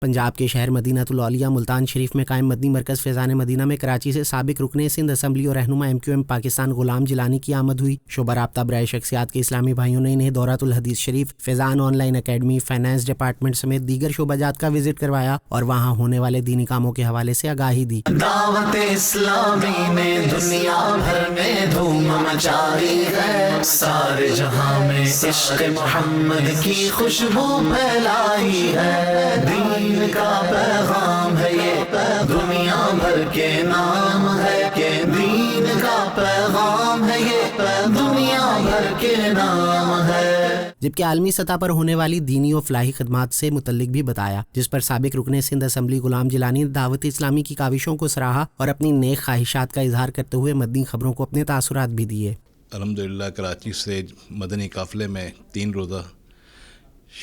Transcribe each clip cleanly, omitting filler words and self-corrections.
پنجاب کے شہر مدینہ الاولیاء ملتان شریف میں قائم مدنی مرکز فیضان مدینہ میں کراچی سے سابق رکن سندھ اسمبلی اور رہنما MQM پاکستان غلام جیلانی کی آمد ہوئی۔ شعبہ رابطہ برائے شخصیات کے اسلامی بھائیوں نے انہیں دورۃ الحدیث شریف، Faizan online academy, finance department سمیت دیگر شعبہ جات کا وزٹ کروایا اور وہاں ہونے والے دینی کاموں کے حوالے سے آگاہی دی۔ دعوت اسلامی نے دنیا بھر میں دھوم مچائی ہے، سارے جہاں میں عشق محمد کی خوشبو پھیلائی ہے، دین کا پیغام ہے یہ دنیا بھر کے نام ہے، کہ دین کا پیغام ہے یہ دنیا بھر کے نام ہے۔ جبکہ عالمی سطح پر ہونے والی دینی و فلاحی خدمات سے متعلق بھی بتایا، جس پر سابق رکن سندھ اسمبلی غلام جیلانی نے دعوت اسلامی کی کاوشوں کو سراہا اور اپنی نیک خواہشات کا اظہار کرتے ہوئے مدنی خبروں کو اپنے تاثرات بھی دیے۔ الحمدللہ کراچی سے مدنی قافلے میں 3 روزہ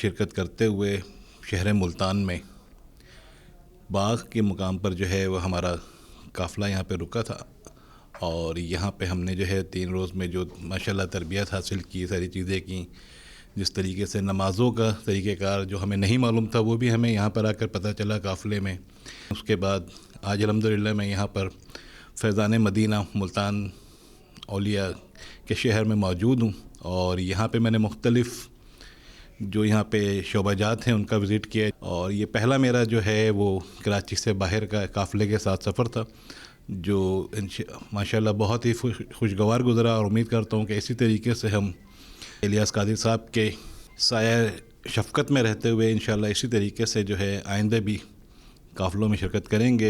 شرکت کرتے ہوئے شہر ملتان میں باغ کے مقام پر جو ہے وہ ہمارا قافلہ یہاں پہ رکا تھا، اور یہاں پہ ہم نے جو ہے 3 روز میں جو ماشاءاللہ تربیت حاصل کی، ساری چیزیں کی، جس طریقے سے نمازوں کا طریقہ کار جو ہمیں نہیں معلوم تھا وہ بھی ہمیں یہاں پر آ کر پتہ چلا قافلے میں۔ اس کے بعد آج الحمدللہ میں یہاں پر فیضان مدینہ ملتان اولیاء کے شہر میں موجود ہوں، اور یہاں پہ میں نے مختلف جو یہاں پہ شعبہ جات ہیں ان کا وزٹ کیا، اور یہ پہلا میرا جو ہے وہ کراچی سے باہر کا قافلے کے ساتھ سفر تھا، جو ماشاءاللہ بہت ہی خوشگوار گزرا، اور امید کرتا ہوں کہ اسی طریقے سے ہم الیاس قادری صاحب کے سایہ شفقت میں رہتے ہوئے انشاءاللہ اسی طریقے سے جو ہے آئندہ بھی قافلوں میں شرکت کریں گے۔